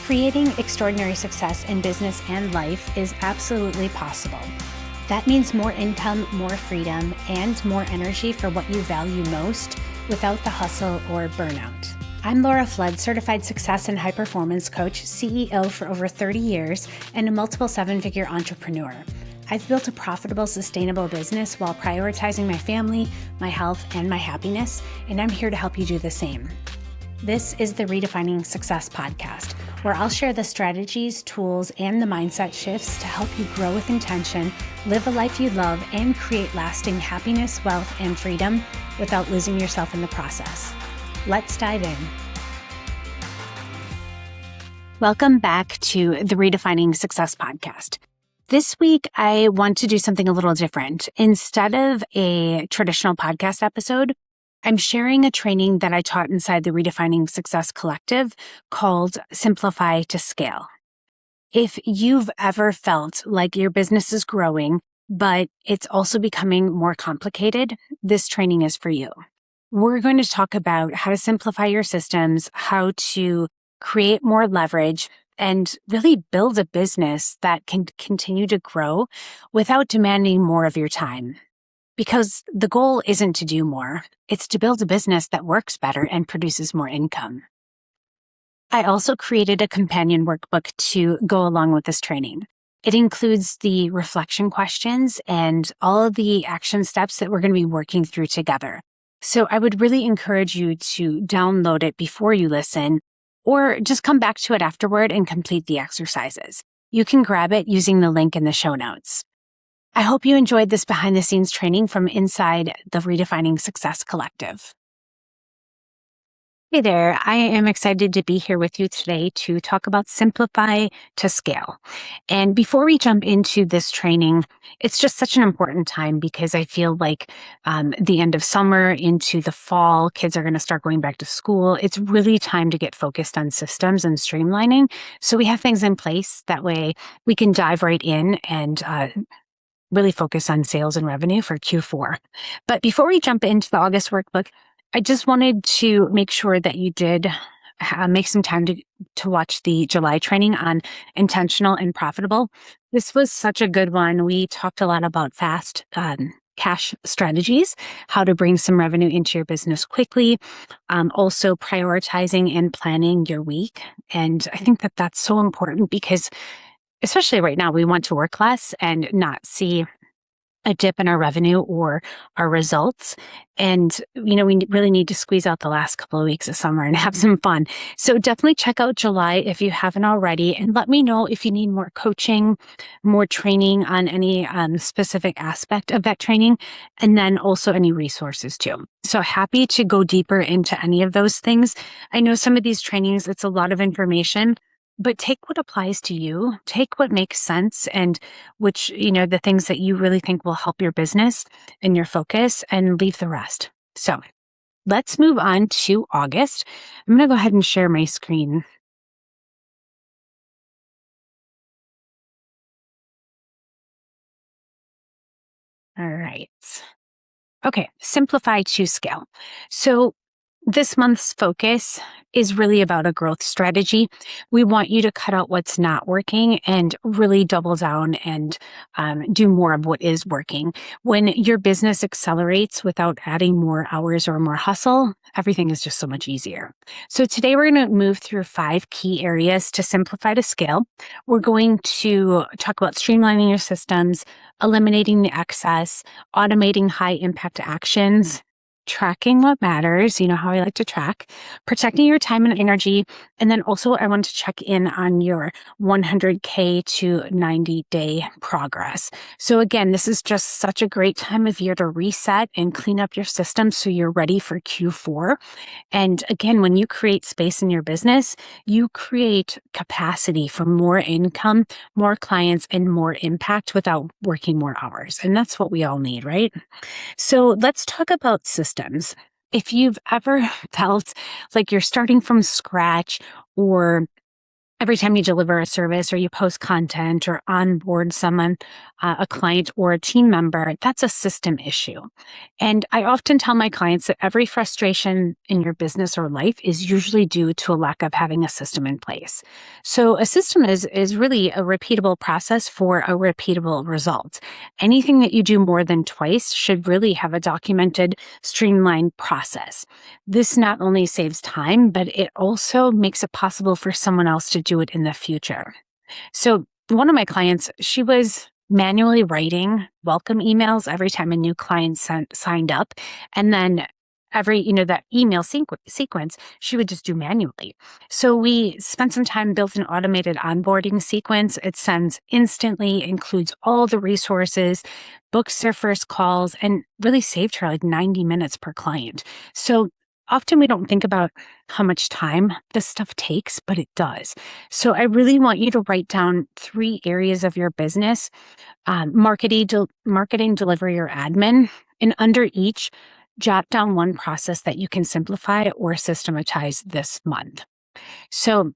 Creating extraordinary success in business and life is absolutely possible. That means more income, more freedom, and more energy for what you value most without the hustle or burnout. I'm Laura Flood, certified success and high performance coach, CEO for over 30 years, and a multiple seven-figure entrepreneur. I've built a profitable, sustainable business while prioritizing my family, my health, and my happiness, and I'm here to help you do the same. This is the Redefining Success Podcast, where I'll share the strategies, tools, and the mindset shifts to help you grow with intention, live a life you love, and create lasting happiness, wealth, and freedom without losing yourself in the process. Let's dive in. Welcome back to the Redefining Success Podcast. This week, I want to do something a little different. Instead of a traditional podcast episode, I'm sharing a training that I taught inside the Redefining Success Collective called Simplify to Scale. If you've ever felt like your business is growing, but it's also becoming more complicated, this training is for you. We're going to talk about how to simplify your systems, how to create more leverage, and really build a business that can continue to grow without demanding more of your time. Because the goal isn't to do more, it's to build a business that works better and produces more income. I also created a companion workbook to go along with this training. It includes the reflection questions and all of the action steps that we're going to be working through together. So I would really encourage you to download it before you listen, or just come back to it afterward and complete the exercises. You can grab it using the link in the show notes. I hope you enjoyed this behind-the-scenes training from inside the Redefining Success Collective. Hey there, I am excited to be here with you today to talk about Simplify to Scale. And before we jump into this training, it's just such an important time because I feel like the end of summer into the fall, kids are going to start going back to school. It's really time to get focused on systems and streamlining. So we have things in place. That way we can dive right in and really focus on sales and revenue for Q4. But before we jump into the August workbook, I just wanted to make sure that you did make some time to watch the July training on intentional and profitable. This was such a good one. We talked a lot about fast cash strategies, how to bring some revenue into your business quickly, also prioritizing and planning your week. And I think that that's so important because especially right now, we want to work less and not see a dip in our revenue or our results. And, we really need to squeeze out the last couple of weeks of summer and have some fun. So definitely check out July if you haven't already, and let me know if you need more coaching, more training on any specific aspect of that training, and then also any resources too. So happy to go deeper into any of those things. I know some of these trainings, it's a lot of information, but take what applies to you, take what makes sense and which, the things that you really think will help your business and your focus, and leave the rest. So let's move on to August. I'm going to go ahead and share my screen. All right. Okay, simplify to scale. So this month's focus is really about a growth strategy. We want you to cut out what's not working and really double down and do more of what is working. When your business accelerates without adding more hours or more hustle, everything is just so much easier. So today we're going to move through 5 key areas to simplify to scale. We're going to talk about streamlining your systems, eliminating the excess, automating high impact actions, tracking what matters, how I like to track, protecting your time and energy. And then also I want to check in on your 100K to 90-day progress. So again, this is just such a great time of year to reset and clean up your system so you're ready for Q4. And again, when you create space in your business, you create capacity for more income, more clients, and more impact without working more hours. And that's what we all need, right? So let's talk about systems. If you've ever felt like you're starting from scratch or every time you deliver a service or you post content or onboard someone, a client or a team member, that's a system issue. And I often tell my clients that every frustration in your business or life is usually due to a lack of having a system in place. So a system is really a repeatable process for a repeatable result. Anything that you do more than twice should really have a documented, streamlined process. This not only saves time, but it also makes it possible for someone else to do it in the future. So one of my clients, she was manually writing welcome emails every time a new client signed up. And then that email sequence, she would just do manually. So we spent some time, built an automated onboarding sequence. It sends instantly, includes all the resources, books their first calls, and really saved her like 90 minutes per client. So often we don't think about how much time this stuff takes, but it does. So I really want you to write down 3 areas of your business: marketing, delivery, or admin. And under each, jot down one process that you can simplify or systematize this month. So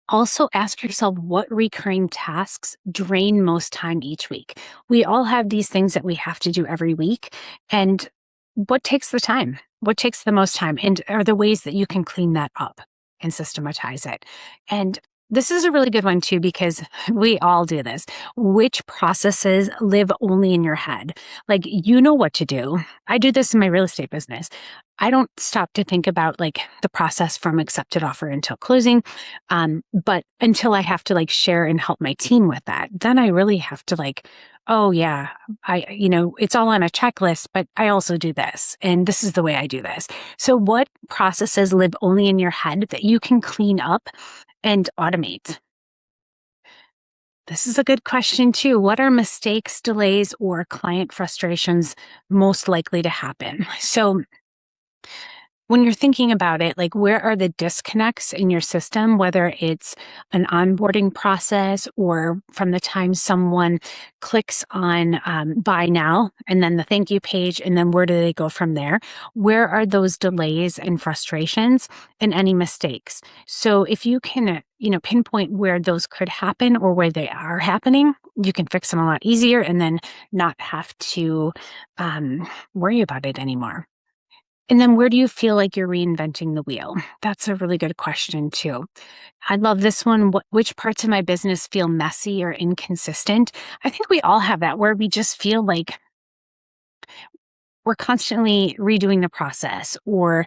also ask yourself, what recurring tasks drain most time each week? We all have these things that we have to do every week. And what takes the time? What takes the most time? And are there ways that you can clean that up and systematize it? And this is a really good one too, because we all do this. Which processes live only in your head? Like, you know what to do. I do this in my real estate business. I don't stop to think about like the process from accepted offer until closing. But until I have to like share and help my team with that, then I really have to like, oh yeah, it's all on a checklist, but I also do this. And this is the way I do this. So what processes live only in your head that you can clean up and automate? This is a good question too. What are mistakes, delays, or client frustrations most likely to happen? So when you're thinking about it, like, where are the disconnects in your system, whether it's an onboarding process or from the time someone clicks on buy now and then the thank you page, and then where do they go from there? Where are those delays and frustrations and any mistakes? So if you can, pinpoint where those could happen or where they are happening, you can fix them a lot easier and then not have to worry about it anymore. And then where do you feel like you're reinventing the wheel? That's a really good question too. I love this one. Which parts of my business feel messy or inconsistent? I think we all have that, where we just feel like we're constantly redoing the process, or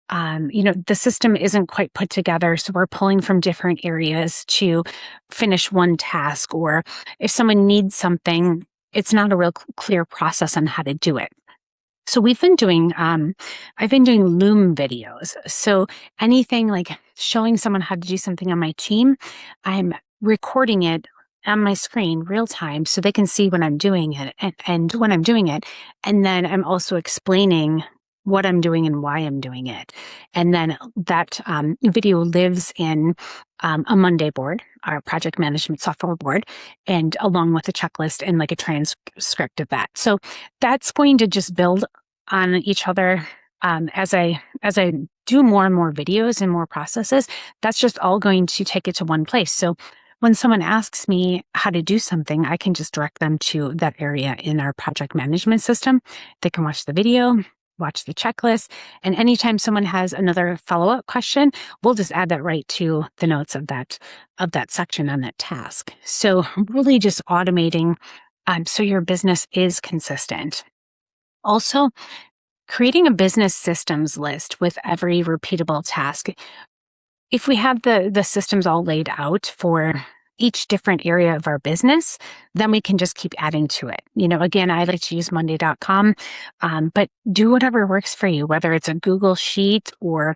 the system isn't quite put together. So we're pulling from different areas to finish one task. Or if someone needs something, it's not a real clear process on how to do it. So I've been doing Loom videos. So anything like showing someone how to do something on my team, I'm recording it on my screen real time so they can see when I'm doing it and when I'm doing it. And then I'm also explaining what I'm doing and why I'm doing it. And then that video lives in a Monday board, our project management software board, and along with a checklist and like a transcript of that. So that's going to just build on each other as I do more and more videos and more processes. That's just all going to take it to one place. So when someone asks me how to do something, I can just direct them to that area in our project management system. They can watch the video, watch the checklist, and anytime someone has another follow-up question, we'll just add that right to the notes of that section on that task. So really just automating so your business is consistent. Also, creating a business systems list with every repeatable task. If we have the systems all laid out for each different area of our business, then we can just keep adding to it. Again, I like to use monday.com, but do whatever works for you, whether it's a Google Sheet or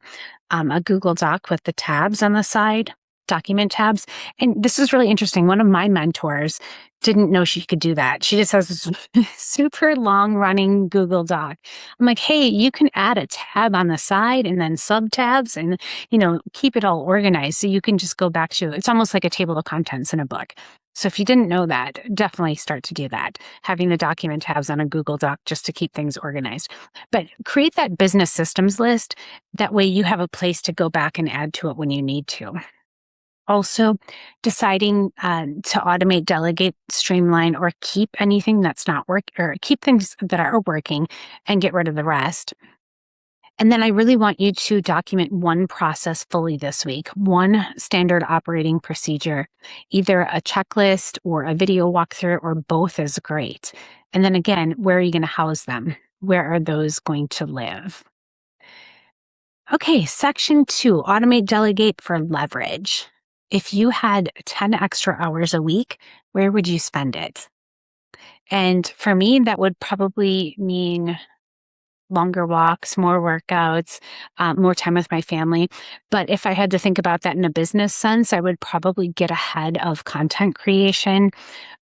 a Google Doc with the tabs on the side, document tabs. And this is really interesting. One of my mentors didn't know she could do that. She just has this super long running Google Doc. I'm like, hey, you can add a tab on the side and then sub tabs and, keep it all organized. So you can just go back to, it's almost like a table of contents in a book. So if you didn't know that, definitely start to do that, having the document tabs on a Google Doc just to keep things organized. But create that business systems list. That way you have a place to go back and add to it when you need to. Also, deciding to automate, delegate, streamline, or keep anything that's not work or keep things that are working and get rid of the rest. And then I really want you to document one process fully this week, one standard operating procedure, either a checklist or a video walkthrough, or both is great. And then again, where are you going to house them? Where are those going to live? Okay, section 2, automate, delegate for leverage. If you had 10 extra hours a week, where would you spend it? And for me, that would probably mean longer walks, more workouts, more time with my family. But if I had to think about that in a business sense, I would probably get ahead of content creation.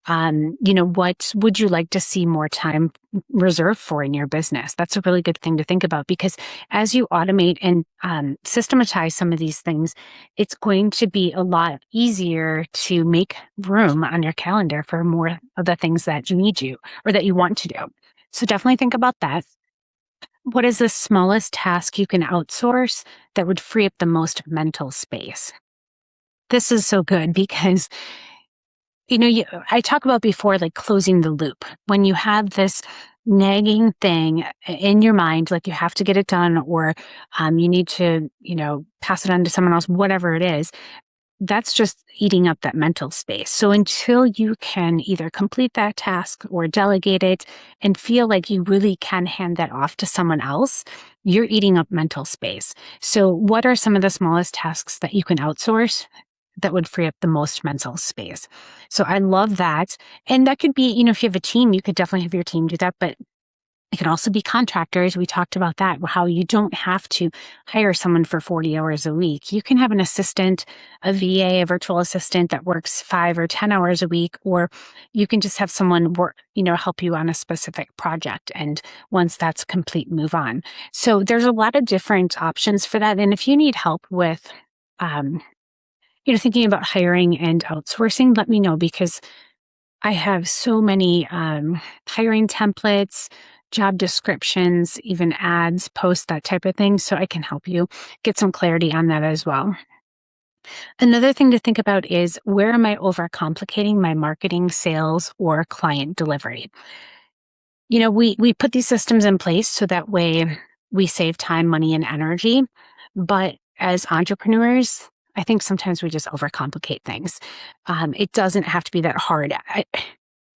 What would you like to see more time reserved for in your business? That's a really good thing to think about, because as you automate and systematize some of these things, it's going to be a lot easier to make room on your calendar for more of the things that you need or that you want to do. So definitely think about that. What is the smallest task you can outsource that would free up the most mental space? This is so good because, I talk about before, like closing the loop. When you have this nagging thing in your mind, like you have to get it done, or you need to, pass it on to someone else, whatever it is, that's just eating up that mental space. So until you can either complete that task or delegate it and feel like you really can hand that off to someone else, you're eating up mental space. So what are some of the smallest tasks that you can outsource that would free up the most mental space? So I love that. And that could be, if you have a team, you could definitely have your team do that, but it can also be contractors. We talked about that, how you don't have to hire someone for 40 hours a week. You can have an assistant, a VA, a virtual assistant that works 5 or 10 hours a week, or you can just have someone work, help you on a specific project. And once that's complete, move on. So there's a lot of different options for that. And if you need help with, thinking about hiring and outsourcing, let me know, because I have so many hiring templates, job descriptions, even ads, posts, that type of thing. So I can help you get some clarity on that as well. Another thing to think about is, where am I overcomplicating my marketing, sales, or client delivery? We put these systems in place so that way we save time, money, and energy. But as entrepreneurs, I think sometimes we just overcomplicate things. It doesn't have to be that hard.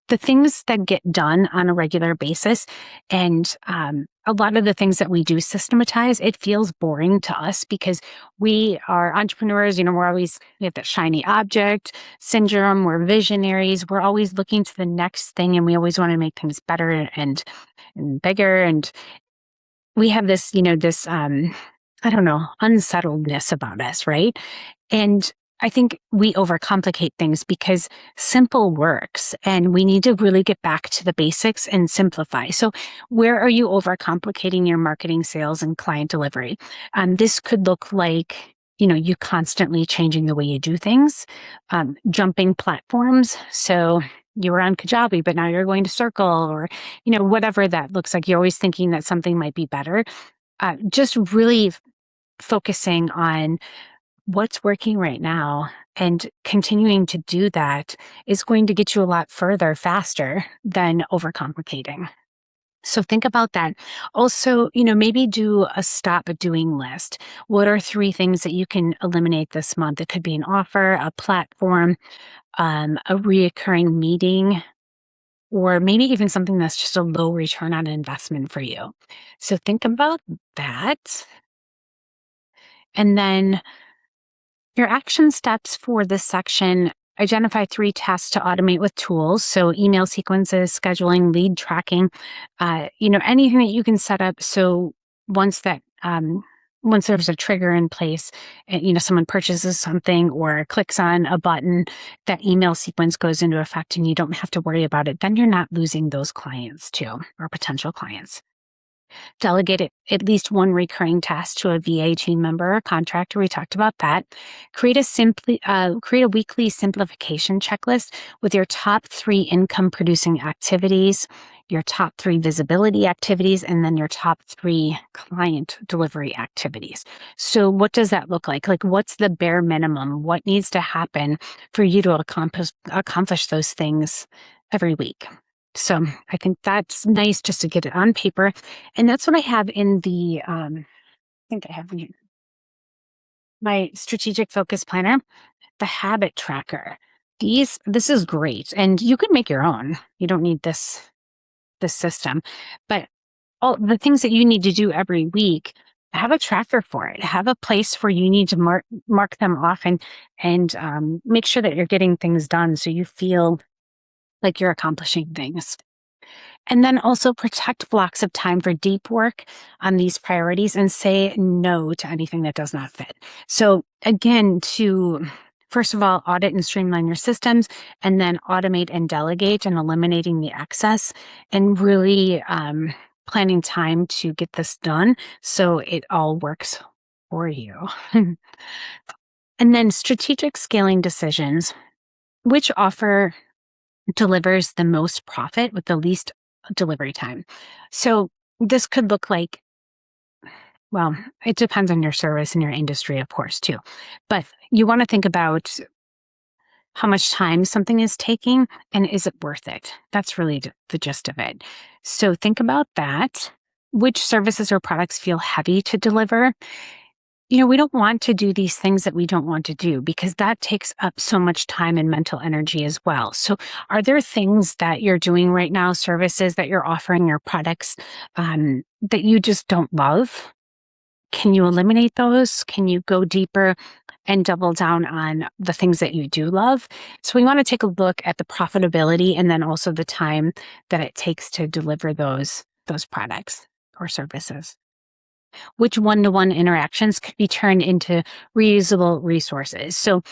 The things that get done on a regular basis, and a lot of the things that we do systematize, it feels boring to us because we are entrepreneurs. We have that shiny object syndrome. We're visionaries. We're always looking to the next thing, and we always want to make things better and bigger. And we have this, unsettledness about us, right? And I think we overcomplicate things because simple works, and we need to really get back to the basics and simplify. So where are you overcomplicating your marketing, sales, and client delivery? This could look like, you constantly changing the way you do things, jumping platforms. So you were on Kajabi, but now you're going to Circle, or, whatever that looks like. You're always thinking that something might be better. Just really focusing on what's working right now and continuing to do that is going to get you a lot further faster than overcomplicating. So think about that. Also, maybe do a stop doing list. What are 3 things that you can eliminate this month? It could be an offer, a platform, a reoccurring meeting, or maybe even something that's just a low return on investment for you. So think about that. And then your action steps for this section: identify 3 tasks to automate with tools. So email sequences, scheduling, lead tracking, anything that you can set up. So once there's a trigger in place, someone purchases something or clicks on a button, that email sequence goes into effect and you don't have to worry about it. Then you're not losing those clients too, or potential clients. Delegate at least one recurring task to a VA team member or contractor. We talked about that. Create a weekly simplification checklist with your top 3 income producing activities, your top 3 visibility activities, and then your top 3 client delivery activities. So what does that look like? Like, what's the bare minimum? What needs to happen for you to accomplish those things every week? So I think that's nice just to get it on paper. And that's what I have in I think I have my strategic focus planner, the habit tracker. This is great. And you can make your own. You don't need this system, but all the things that you need to do every week, have a tracker for it. Have a place where you need to mark them off and make sure that you're getting things done so you feel like you're accomplishing things. And then also protect blocks of time for deep work on these priorities and say no to anything that does not fit. So again, to first of all, audit and streamline your systems, and then automate and delegate and eliminating the excess, and really planning time to get this done so it all works for you. And then strategic scaling decisions, which offer delivers the most profit with the least delivery time. So this could look like, well, it depends on your service and your industry, of course, too. But you want to think about how much time something is taking and is it worth it? That's really the gist of it. So think about that. Which services or products feel heavy to deliver? We don't want to do these things that we don't want to do because that takes up so much time and mental energy as well. So are there things that you're doing right now, services that you're offering or products that you just don't love? Can you eliminate those? Can you go deeper and double down on the things that you do love? So we want to take a look at the profitability and then also the time that it takes to deliver those products or services. Which one-to-one interactions could be turned into reusable resources. So,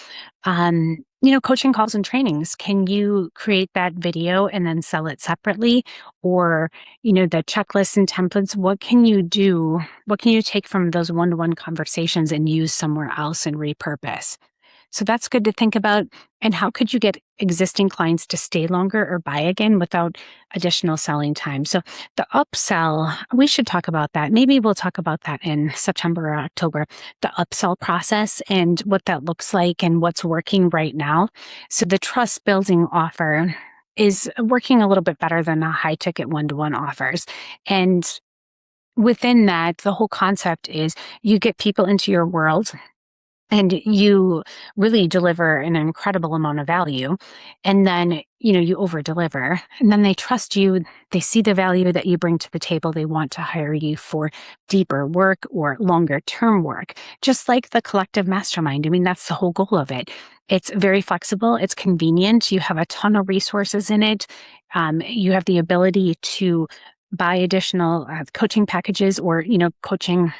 coaching calls and trainings, can you create that video and then sell it separately? Or, the checklists and templates, what can you do? What can you take from those one-to-one conversations and use somewhere else and repurpose? So that's good to think about. And how could you get existing clients to stay longer or buy again without additional selling time? So the upsell, we should talk about that. Maybe we'll talk about that in September or October, the upsell process and what that looks like and what's working right now. So the trust building offer is working a little bit better than the high ticket one-to-one offers. And within that, the whole concept is you get people into your world and you really deliver an incredible amount of value. And then, you over deliver, and then they trust you. They see the value that you bring to the table. They want to hire you for deeper work or longer term work, just like the collective mastermind. I mean, that's the whole goal of it. It's very flexible. It's convenient. You have a ton of resources in it. You have the ability to buy additional coaching packages or, coaching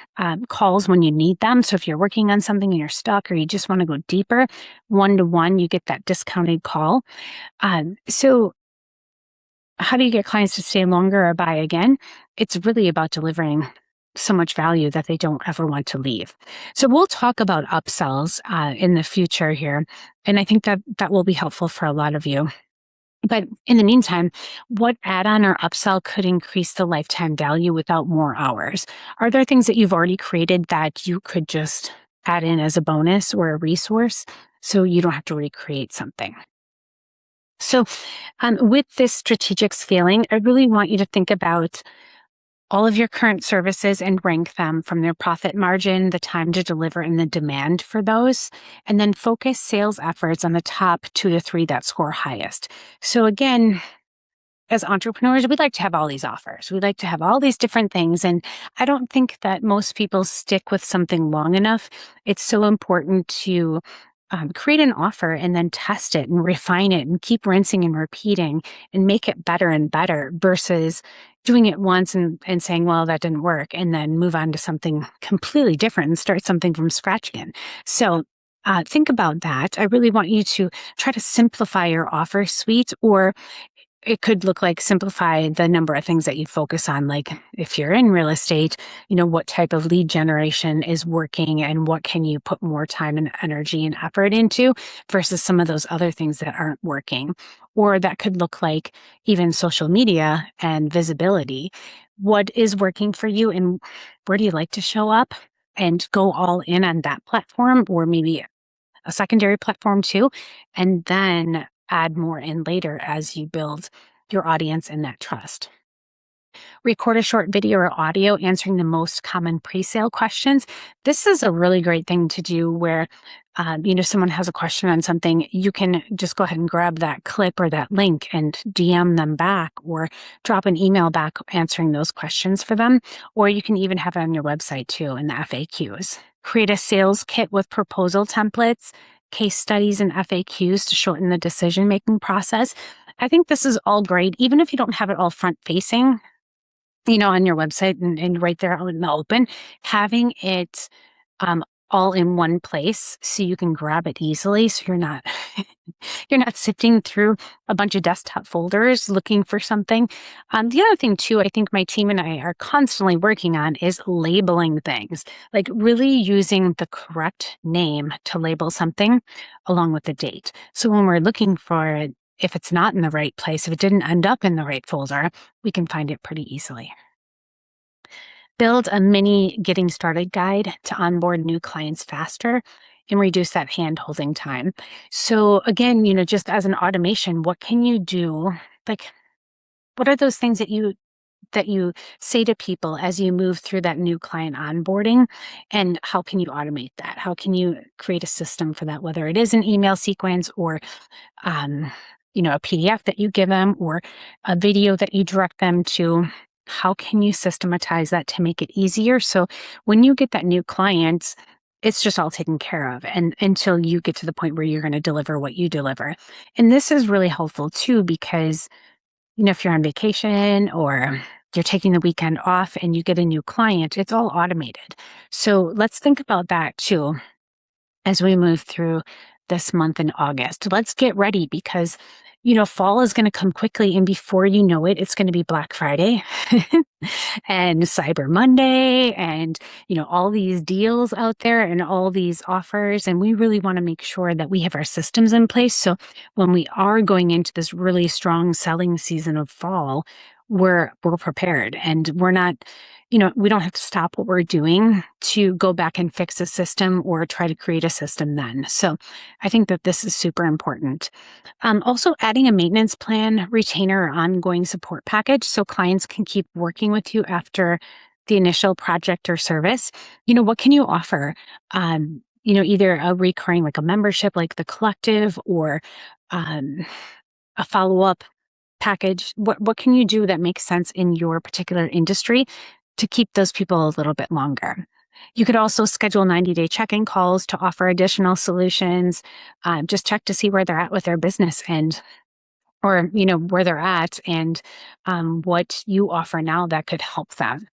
calls when you need them. So if you're working on something and you're stuck or you just want to go deeper, one-to-one, you get that discounted call. So how do you get clients to stay longer or buy again? It's really about delivering so much value that they don't ever want to leave. So we'll talk about upsells in the future here. And I think that will be helpful for a lot of you. But in the meantime, what add-on or upsell could increase the lifetime value without more hours? Are there things that you've already created that you could just add in as a bonus or a resource so you don't have to recreate something? So with this strategic scaling, I really want you to think about all of your current services and rank them from their profit margin, the time to deliver, and the demand for those. And then focus sales efforts on the top 2 to 3 that score highest. So again, as entrepreneurs, we'd like to have all these offers. We'd like to have all these different things. And I don't think that most people stick with something long enough. It's so important to create an offer and then test it and refine it and keep rinsing and repeating and make it better and better versus doing it once and saying, well, that didn't work, and then move on to something completely different and start something from scratch again. So think about that. I really want you to try to simplify your offer suite, or it could look like simplify the number of things that you focus on. Like if you're in real estate, what type of lead generation is working and what can you put more time and energy and effort into versus some of those other things that aren't working. Or that could look like even social media and visibility. What is working for you and where do you like to show up? And go all in on that platform, or maybe a secondary platform too, and then add more in later as you build your audience and that trust. Record a short video or audio answering the most common pre-sale questions. This is a really great thing to do where, someone has a question on something, you can just go ahead and grab that clip or that link and DM them back or drop an email back answering those questions for them. Or you can even have it on your website too in the FAQs. Create a sales kit with proposal templates, case studies, and FAQs to shorten the decision-making process. I think this is all great, even if you don't have it all front-facing, on your website and right there out in the open, having it all in one place so you can grab it easily. So you're not you're not sifting through a bunch of desktop folders looking for something. The other thing too, I think my team and I are constantly working on is labeling things, like really using the correct name to label something along with the date. So when we're looking for it, if it's not in the right place, if it didn't end up in the right folder, we can find it pretty easily. Build a mini getting started guide to onboard new clients faster and reduce that hand-holding time. So again, just as an automation, what can you do? Like, what are those things that you say to people as you move through that new client onboarding, and how can you automate that? How can you create a system for that, whether it is an email sequence or a PDF that you give them or a video that you direct them to? How can you systematize that to make it easier? So when you get that new client, it's just all taken care of, and until you get to the point where you're going to deliver what you deliver. And this is really helpful too, because if you're on vacation or you're taking the weekend off and you get a new client, it's all automated. So let's think about that too as we move through this month in August. Let's get ready because, fall is going to come quickly. And before you know it, it's going to be Black Friday and Cyber Monday and, all these deals out there and all these offers. And we really want to make sure that we have our systems in place. So when we are going into this really strong selling season of fall, we're prepared and we're not, we don't have to stop what we're doing to go back and fix a system or try to create a system then. So I think that this is super important. Also adding a maintenance plan, retainer, or ongoing support package so clients can keep working with you after the initial project or service. What can you offer? Either a recurring, like a membership, like the collective, or a follow-up package. What can you do that makes sense in your particular industry to keep those people a little bit longer? You could also schedule 90-day check-in calls to offer additional solutions. Just check to see where they're at with their business or where they're at and what you offer now that could help them.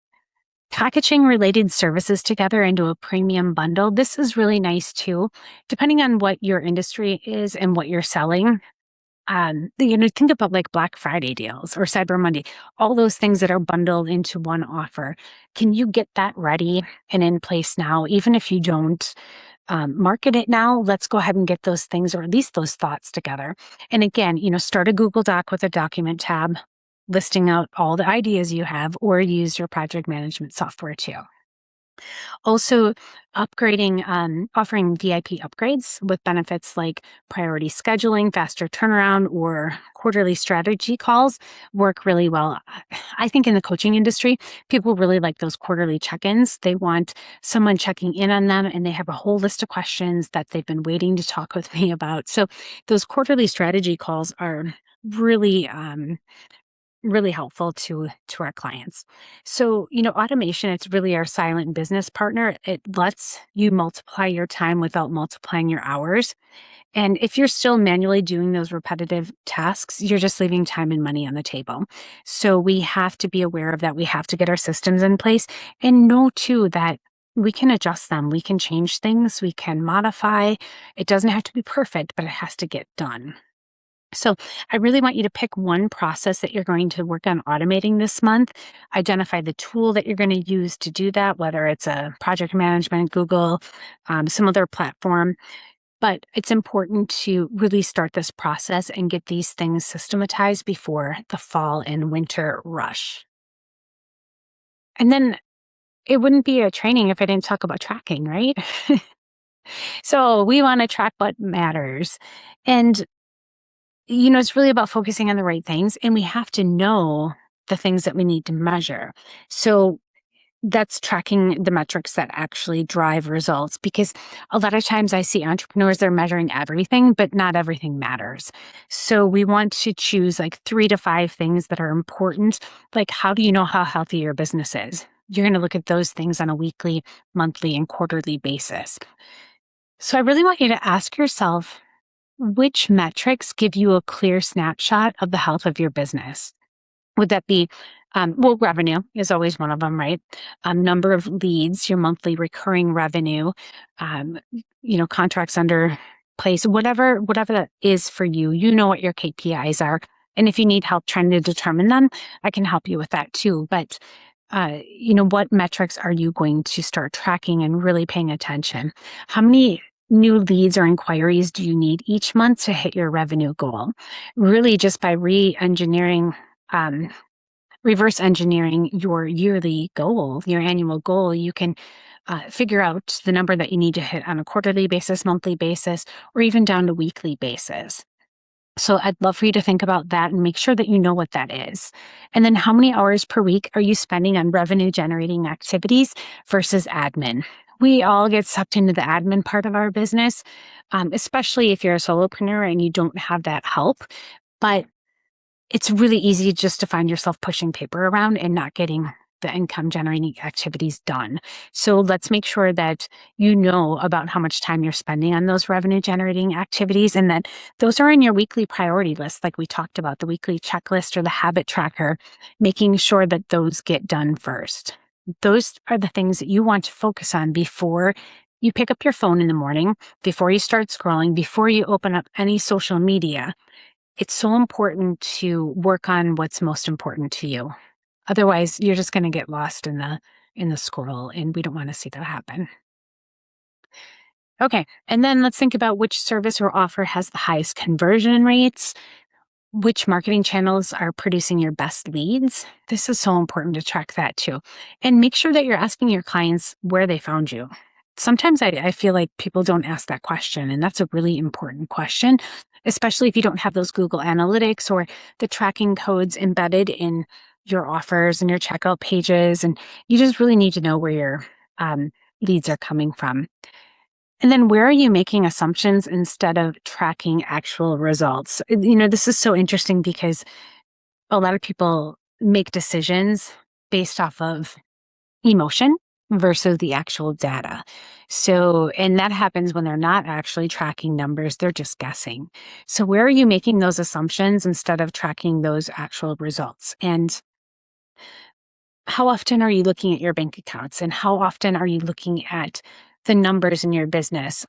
Packaging related services together into a premium bundle. This is really nice too, depending on what your industry is and what you're selling. Think about like Black Friday deals or Cyber Monday, all those things that are bundled into one offer. Can you get that ready and in place now? Even if you don't market it now, let's go ahead and get those things or at least those thoughts together. And again, start a Google Doc with a document tab, listing out all the ideas you have, or use your project management software too. Also, offering VIP upgrades with benefits like priority scheduling, faster turnaround, or quarterly strategy calls work really well. I think in the coaching industry, people really like those quarterly check-ins. They want someone checking in on them, and they have a whole list of questions that they've been waiting to talk with me about. So those quarterly strategy calls are really really helpful to our clients. So, automation, it's really our silent business partner. It lets you multiply your time without multiplying your hours. And if you're still manually doing those repetitive tasks, you're just leaving time and money on the table. So we have to be aware of that. We have to get our systems in place and know too that we can adjust them. We can change things. We can modify. It doesn't have to be perfect, but it has to get done. So I really want you to pick one process that you're going to work on automating this month. Identify the tool that you're going to use to do that, whether it's a project management, Google, some other platform. But it's important to really start this process and get these things systematized before the fall and winter rush. And then it wouldn't be a training if I didn't talk about tracking, right? So we want to track what matters. And it's really about focusing on the right things, and we have to know the things that we need to measure. So that's tracking the metrics that actually drive results, because a lot of times I see entrepreneurs, they're measuring everything, but not everything matters. So we want to choose like 3 to 5 things that are important. Like, how do you know how healthy your business is? You're going to look at those things on a weekly, monthly, and quarterly basis. So I really want you to ask yourself, which metrics give you a clear snapshot of the health of your business? Would that be, revenue is always one of them, right? Number of leads, your monthly recurring revenue, um, contracts under place, whatever that is for you. You know what your KPIs are. And if you need help trying to determine them, I can help you with that too. But, what metrics are you going to start tracking and really paying attention? How many new leads or inquiries do you need each month to hit your revenue goal? Really, just by um, reverse engineering your yearly goal, your annual goal, you can figure out the number that you need to hit on a quarterly basis, monthly basis, or even down to weekly basis. So I'd love for you to think about that and make sure that you know what that is. And then how many hours per week are you spending on revenue generating activities versus admin? We all get sucked into the admin part of our business, especially if you're a solopreneur and you don't have that help. But it's really easy just to find yourself pushing paper around and not getting the income generating activities done. So let's make sure that you know about how much time you're spending on those revenue generating activities, and that those are in your weekly priority list, like we talked about, the weekly checklist or the habit tracker, making sure that those get done first. Those are the things that you want to focus on before you pick up your phone in the morning, before you start scrolling, before you open up any social media. It's so important to work on what's most important to you. Otherwise, you're just going to get lost in the scroll, and we don't want to see that happen. Okay, and then let's think about which service or offer has the highest conversion rates. Which marketing channels are producing your best leads? This is so important to track that too. And make sure that you're asking your clients where they found you. Sometimes I feel like people don't ask that question, and that's a really important question, especially if you don't have those Google Analytics or the tracking codes embedded in your offers and your checkout pages. And you just really need to know where your leads are coming from. And then where are you making assumptions instead of tracking actual results? This is so interesting because a lot of people make decisions based off of emotion versus the actual data. So, and that happens when they're not actually tracking numbers, they're just guessing. So where are you making those assumptions instead of tracking those actual results? And how often are you looking at your bank accounts, and how often are you looking at the numbers in your business?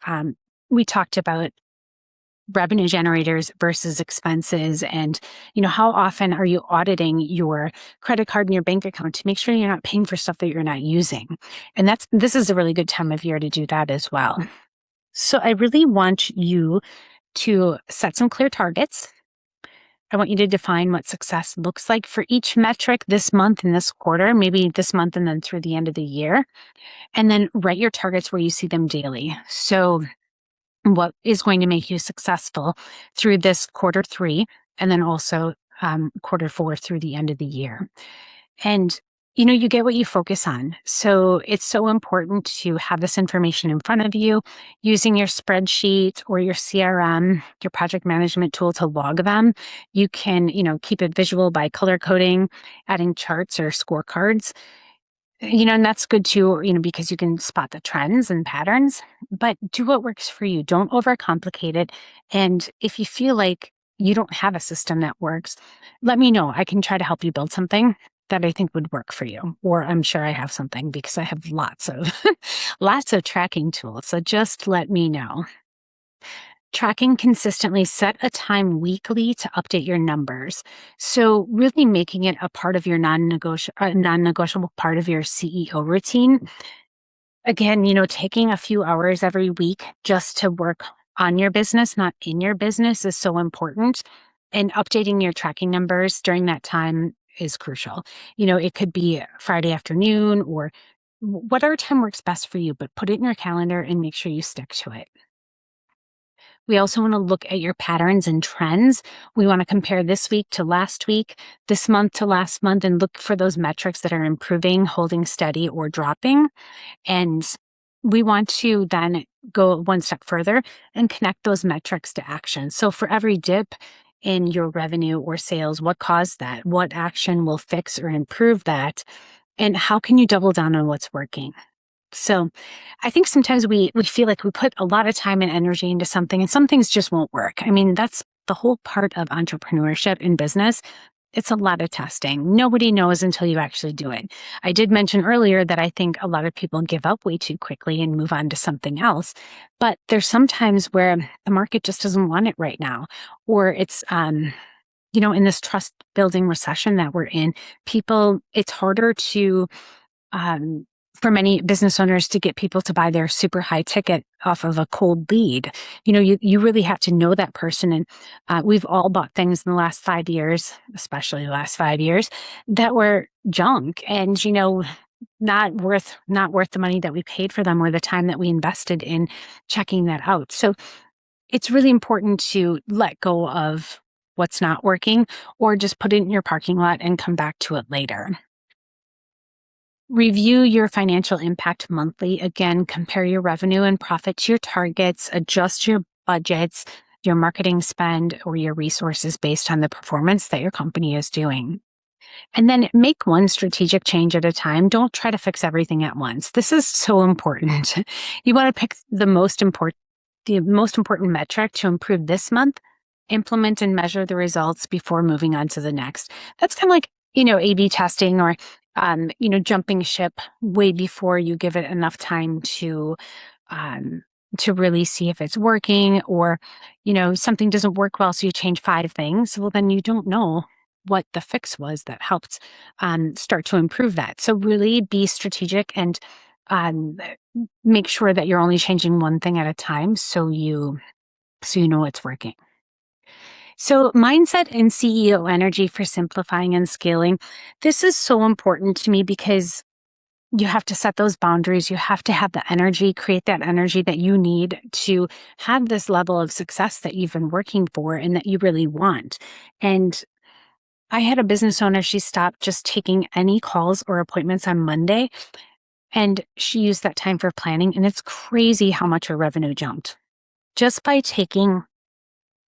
We talked about revenue generators versus expenses, and how often are you auditing your credit card and your bank account to make sure you're not paying for stuff that you're not using? And this is a really good time of year to do that as well. So I really want you to set some clear targets. I want you to define what success looks like for each metric this month and this quarter, maybe this month and then through the end of the year. And then write your targets where you see them daily. So what is going to make you successful through this quarter 3, and then also quarter 4 through the end of the year. And you get what you focus on. So it's so important to have this information in front of you, using your spreadsheet or your CRM, your project management tool, to log them. You can, keep it visual by color coding, adding charts or scorecards. And that's good too, because you can spot the trends and patterns, but do what works for you. Don't overcomplicate it. And if you feel like you don't have a system that works, let me know. I can try to help you build something that I think would work for you. Or I'm sure I have something, because I have lots of, lots of tracking tools. So just let me know. tracking consistently, set a time weekly to update your numbers. So really making it a part of your non-negotiable part of your CEO routine. Again, taking a few hours every week just to work on your business, not in your business, is so important. And updating your tracking numbers during that time is crucial. It could be Friday afternoon or whatever time works best for you, but put it in your calendar and make sure you stick to it. We also want to look at your patterns and trends. We want to compare this week to last week, this month to last month, and look for those metrics that are improving, holding steady, or dropping. And we want to then go one step further and connect those metrics to action. So for every dip in your revenue or sales, what caused that? What action will fix or improve that? And how can you double down on what's working? So I think sometimes we feel like we put a lot of time and energy into something and some things just won't work. I mean, that's the whole part of entrepreneurship in business. It's a lot of testing. Nobody knows until you actually do it. I did mention earlier that I think a lot of people give up way too quickly and move on to something else. But there's sometimes where the market just doesn't want it right now, or it's, in this trust building recession that we're in, it's harder to, um, for many business owners to get people to buy their super high ticket off of a cold lead. You really have to know that person. And we've all bought things in the last 5 years, especially the last 5 years, that were junk and, not worth the money that we paid for them or the time that we invested in checking that out. So it's really important to let go of what's not working or just put it in your parking lot and come back to it later. Review your financial impact monthly. Again, compare your revenue and profit to your targets, adjust your budgets, your marketing spend, or your resources based on the performance that your company is doing. And then make one strategic change at a time. Don't try to fix everything at once. This is so important. You want to pick the most important metric to improve this month, implement and measure the results before moving on to the next. That's kind of like, A/B testing or jumping ship way before you give it enough time to really see if it's working, or, something doesn't work well. So you change 5 things. Well, then you don't know what the fix was that helped start to improve that. So really be strategic and um, make sure that you're only changing one thing at a time. So you know what's working. So mindset and CEO energy for simplifying and scaling. This is so important to me because you have to set those boundaries. You have to have the energy, create that energy that you need to have this level of success that you've been working for and that you really want. And I had a business owner, she stopped just taking any calls or appointments on Monday, and she used that time for planning. And it's crazy how much her revenue jumped just by taking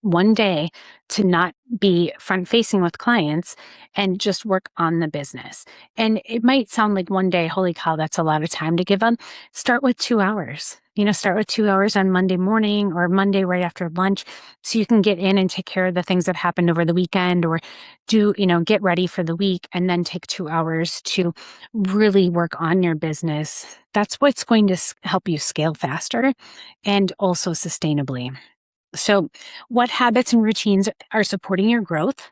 one day to not be front facing with clients and just work on the business. And it might sound like one day, holy cow, that's a lot of time to give up. Start with 2 hours. Start with 2 hours on Monday morning or Monday right after lunch, so you can get in and take care of the things that happened over the weekend, or get ready for the week, and then take 2 hours to really work on your business. That's what's going to help you scale faster and also sustainably. So what habits and routines are supporting your growth?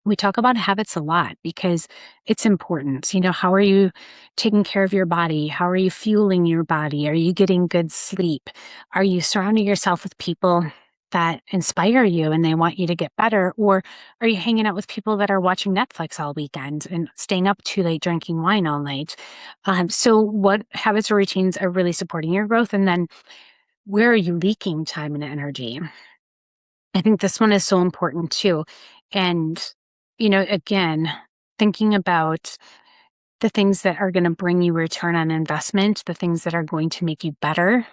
We talk about habits a lot because it's important. How are you taking care of your body? How are you fueling your body? Are you getting good sleep? Are you surrounding yourself with people that inspire you and they want you to get better? Or are you hanging out with people that are watching Netflix all weekend and staying up too late drinking wine all night? So what habits or routines are really supporting your growth? And then where are you leaking time and energy? I think this one is so important too. And, again, thinking about the things that are going to bring you return on investment, the things that are going to make you better,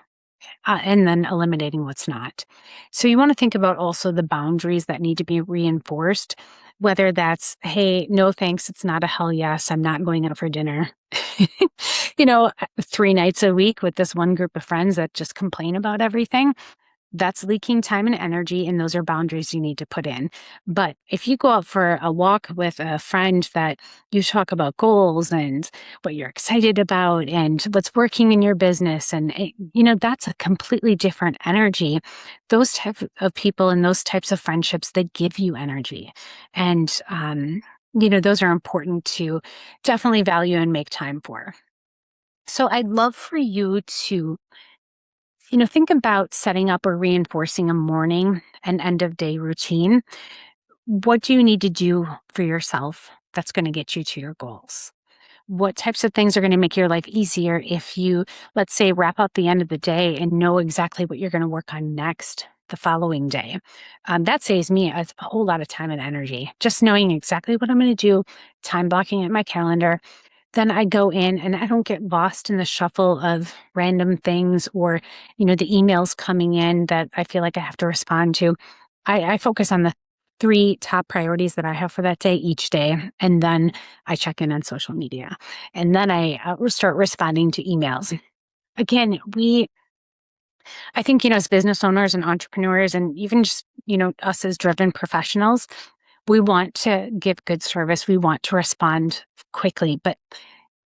and then eliminating what's not. So you want to think about also the boundaries that need to be reinforced, whether that's, hey, no thanks, it's not a hell yes, I'm not going out for dinner. 3 nights a week with this one group of friends that just complain about everything. that's leaking time and energy, and those are boundaries you need to put in. But if you go out for a walk with a friend that you talk about goals and what you're excited about and what's working in your business, and that's a completely different energy. Those type of people and those types of friendships, they give you energy. And, those are important to definitely value and make time for. So I'd love for you to think about setting up or reinforcing a morning and end of day routine. What do you need to do for yourself that's going to get you to your goals? What types of things are going to make your life easier if you, let's say, wrap up the end of the day and know exactly what you're going to work on next the following day? That saves me a whole lot of time and energy. Just knowing exactly what I'm going to do, time blocking at my calendar, then I go in and I don't get lost in the shuffle of random things or, the emails coming in that I feel like I have to respond to. I focus on the 3 top priorities that I have for that day each day. And then I check in on social media. And then I start responding to emails. Again, I think, as business owners and entrepreneurs and even just, us as driven professionals, we want to give good service. We want to respond quickly, but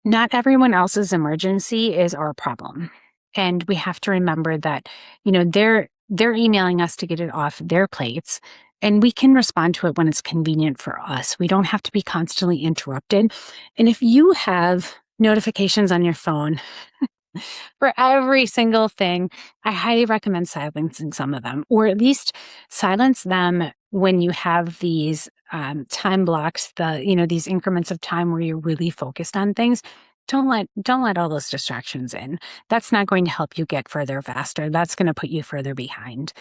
not everyone else's emergency is our problem. And we have to remember that, they're emailing us to get it off their plates, and we can respond to it when it's convenient for us. We don't have to be constantly interrupted. And if you have notifications on your phone for every single thing, I highly recommend silencing some of them, or at least silence them when you have these time blocks, these increments of time where you're really focused on things. Don't let all those distractions in. That's not going to help you get further faster. That's going to put you further behind.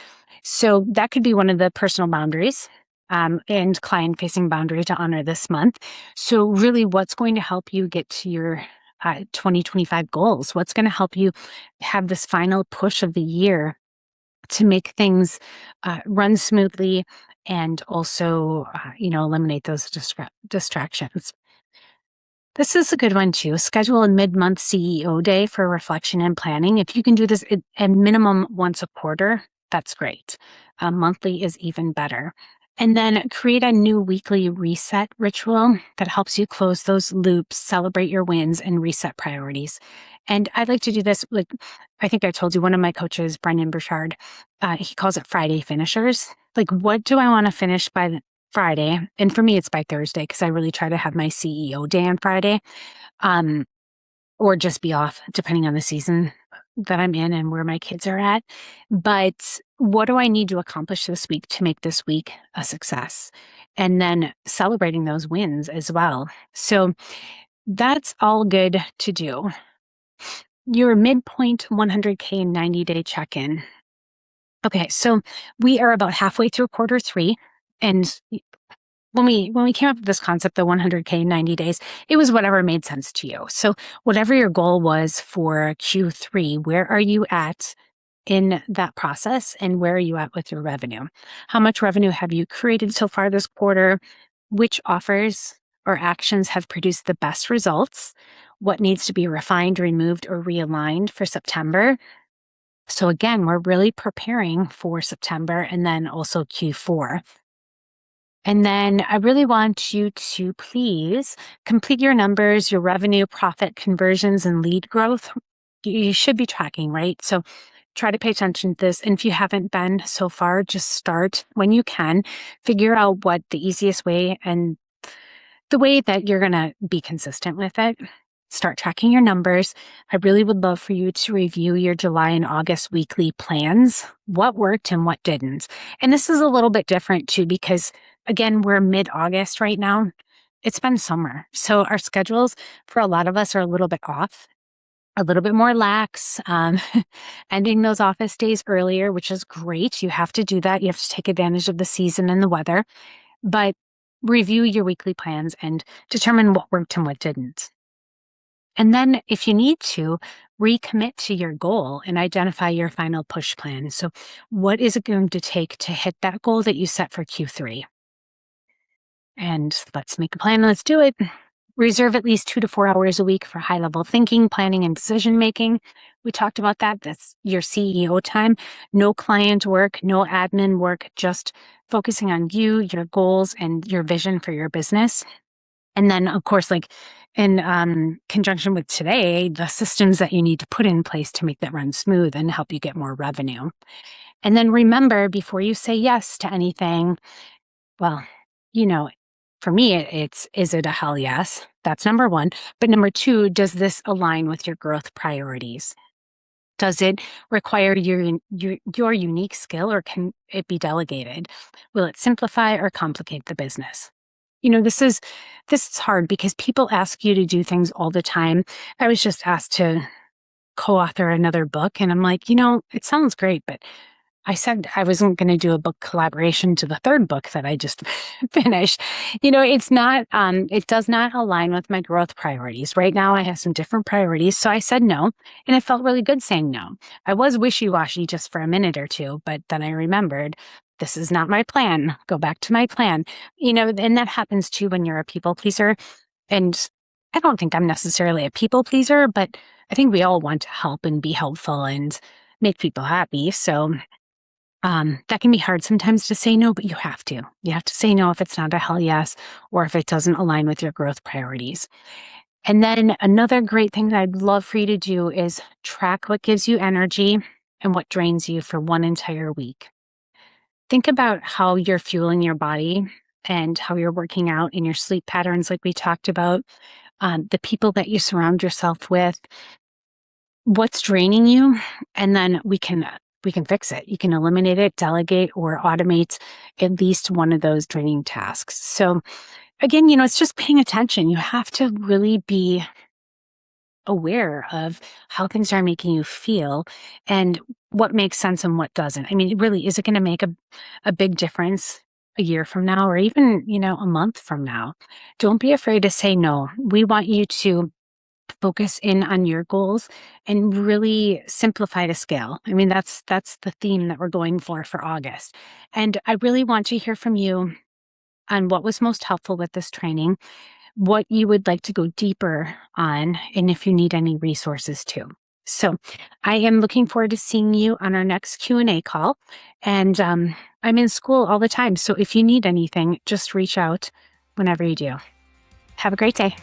So that could be one of the personal boundaries and client-facing boundary to honor this month. So really, what's going to help you get to your 2025 goals? What's going to help you have this final push of the year to make things run smoothly and also, eliminate those distractions? This is a good one too. Schedule a mid-month CEO day for reflection and planning. If you can do this at minimum once a quarter, that's great. Monthly is even better. And then create a new weekly reset ritual that helps you close those loops, celebrate your wins, and reset priorities. And I like to do this, like I think I told you, one of my coaches, Brendan Burchard, he calls it Friday finishers. Like, what do I want to finish by Friday? And for me, it's by Thursday because I really try to have my CEO day on Friday, or just be off, depending on the season that I'm in and where my kids are at. But what do I need to accomplish this week to make this week a success? And then celebrating those wins as well. So that's all good to do. Your midpoint 100K 90-day check-in. Okay, so we are about halfway through quarter 3. And when we came up with this concept, the 100K 90 days, it was whatever made sense to you. So whatever your goal was for Q3, where are you at in that process, and where are you at with your revenue? How much revenue have you created so far this quarter? Which offers or actions have produced the best results? What needs to be refined, removed, or realigned for September? So again, we're really preparing for September and then also Q4. And then I really want you to please complete your numbers, your revenue, profit, conversions, and lead growth. You should be tracking, right? So try to pay attention to this. And if you haven't been so far, just start when you can. Figure out what the easiest way and the way that you're going to be consistent with it. Start tracking your numbers. I really would love for you to review your July and August weekly plans, what worked and what didn't. And this is a little bit different too, because again, we're mid-August right now. It's been summer. So our schedules for a lot of us are a little bit off, a little bit more lax, ending those office days earlier, which is great. You have to do that. You have to take advantage of the season and the weather, but review your weekly plans and determine what worked and what didn't. And then if you need to, recommit to your goal and identify your final push plan. So what is it going to take to hit that goal that you set for Q3? And let's make a plan. Let's do it. Reserve at least 2 to 4 hours a week for high-level thinking, planning, and decision-making. We talked about that. That's your CEO time. No client work, no admin work, just focusing on you, your goals, and your vision for your business. And then, of course, like in conjunction with today, the systems that you need to put in place to make that run smooth and help you get more revenue. And then remember, before you say yes to anything, well, for me, is it a hell yes? That's number one. But number two, does this align with your growth priorities? Does it require your unique skill, or can it be delegated? Will it simplify or complicate the business? This is hard because people ask you to do things all the time. I was just asked to co-author another book, and I'm like, it sounds great, but I said I wasn't going to do a book collaboration to the third book that I just finished. It does not align with my growth priorities. Right now, I have some different priorities. So I said no, and it felt really good saying no. I was wishy-washy just for a minute or two, but then I remembered this is not my plan. Go back to my plan. And that happens too when you're a people pleaser. And I don't think I'm necessarily a people pleaser, but I think we all want to help and be helpful and make people happy. So that can be hard sometimes to say no, but you have to. You have to say no if it's not a hell yes, or if it doesn't align with your growth priorities. And then another great thing that I'd love for you to do is track what gives you energy and what drains you for one entire week. Think about how you're fueling your body and how you're working out in your sleep patterns, like we talked about, the people that you surround yourself with, what's draining you, and then we can fix it. You can eliminate it, delegate, or automate at least one of those draining tasks. So again, it's just paying attention. You have to really be aware of how things are making you feel and what makes sense and what doesn't. I mean, really, is it going to make a big difference a year from now, or even, a month from now? Don't be afraid to say no. We want you to focus in on your goals and really simplify to scale. I mean, that's the theme that we're going for August. And I really want to hear from you on what was most helpful with this training, what you would like to go deeper on, and if you need any resources too. So I am looking forward to seeing you on our next Q&A call. And I'm in school all the time. So if you need anything, just reach out whenever you do. Have a great day.